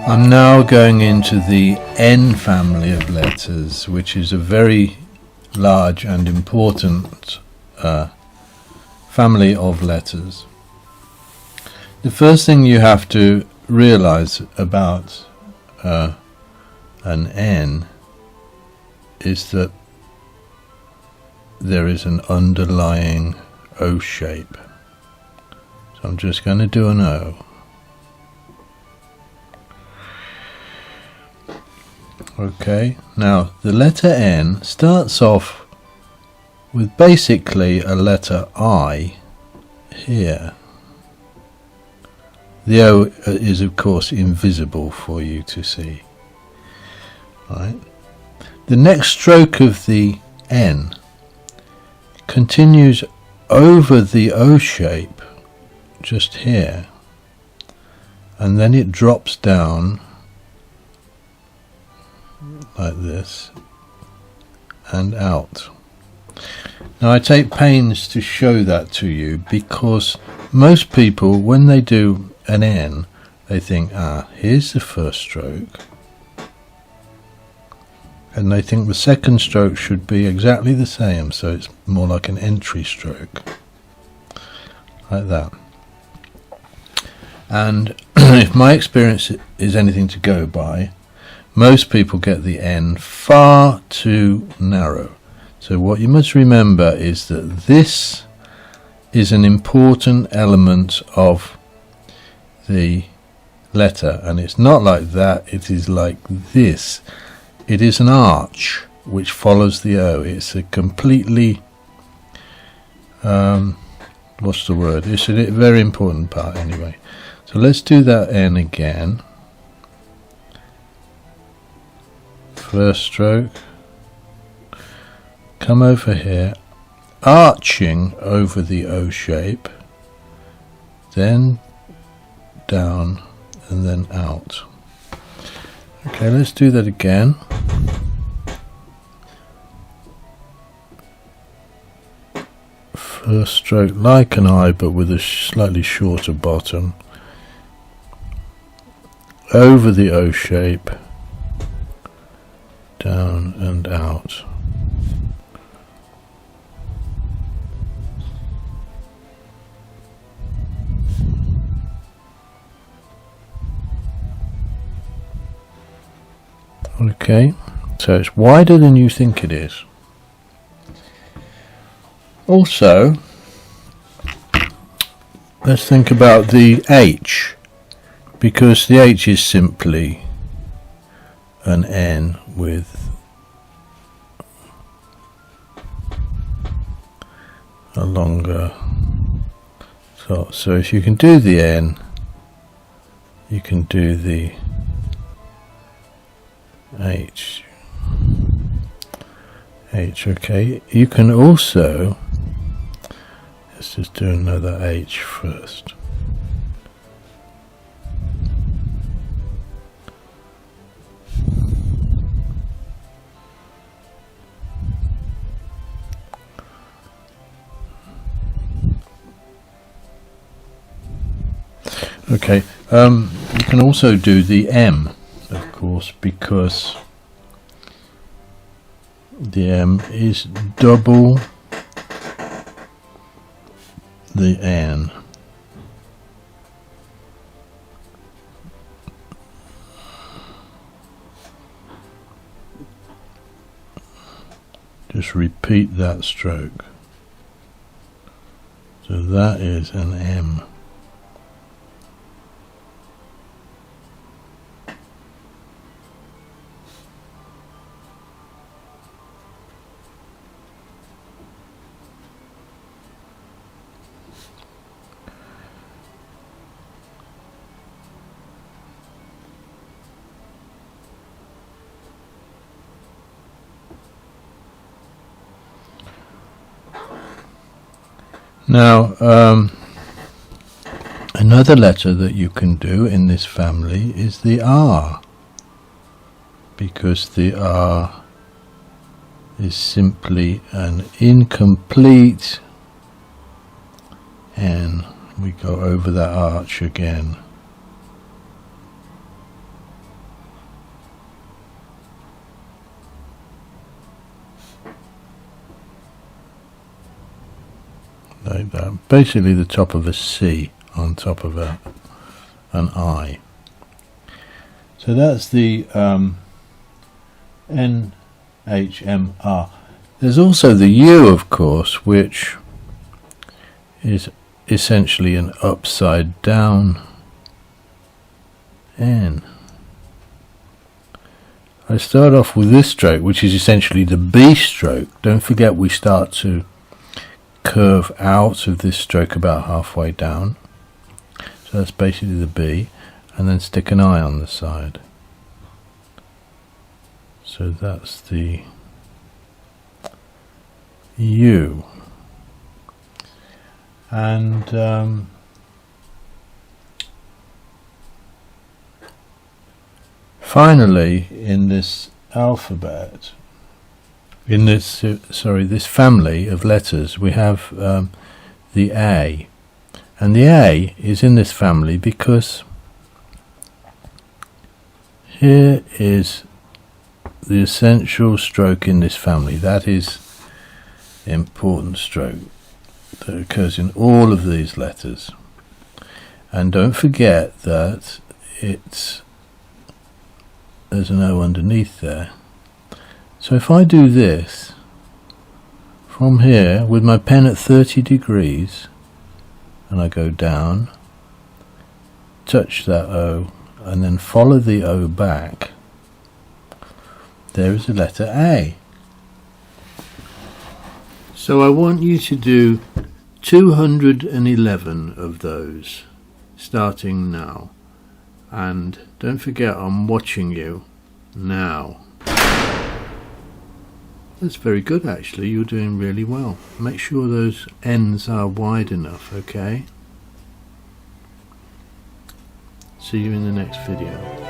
I'm now going into the N family of letters, which is a very large and important family of letters. The first thing you have to realize about an N is that there is an underlying O shape. So I'm just going to do an O. Okay, now the letter N starts off with basically a letter I here. The O is of course invisible for you to see. Right. The next stroke of the N continues over the O shape just here, and then it drops down like this and out. Now I take pains to show that to you because most people, when they do an N, they think, here's the first stroke, and they think the second stroke should be exactly the same, so it's more like an entry stroke, like that. And if my experience is anything to go by, most people get the N far too narrow. So what you must remember is that this is an important element of the letter, and it's not like that, it is like this. It is an arch which follows the O. It's a completely what's the word? It's a very important part anyway. So let's do that N again. First stroke, come over here, arching over the O shape, then down and then out. Okay, let's do that again. First stroke like an I but with a slightly shorter bottom, over the O shape, down and out. Okay, so it's wider than you think it is. Also, let's think about the H, because the H is simply an N with a longer top. So if you can do the N, you can do the H. Okay, you can also, let's just do another H first. Okay, you can also do the M, of course, because the M is double the N. Just repeat that stroke. So that is an M. Now, another letter that you can do in this family is the R, because the R is simply an incomplete N. We go over that arch again. like that. Basically the top of a C on top of an I. So that's the NHMR. There's also the U, of course, which is essentially an upside down N. I start off with this stroke, which is essentially the B stroke. Don't forget we start to curve out of this stroke about halfway down. So that's basically the B, and then stick an I on the side. So that's the U. And finally, in this alphabet, in this this family of letters, we have the A, and the A is in this family because here is the essential stroke in this family. That is the important stroke that occurs in all of these letters. And don't forget that there's an O underneath there. So if I do this from here with my pen at 30 degrees and I go down, touch that O and then follow the O back, there is the letter A. So I want you to do 211 of those starting now. And don't forget, I'm watching you now. That's very good, actually. You're doing really well. Make sure those ends are wide enough, okay? See you in the next video.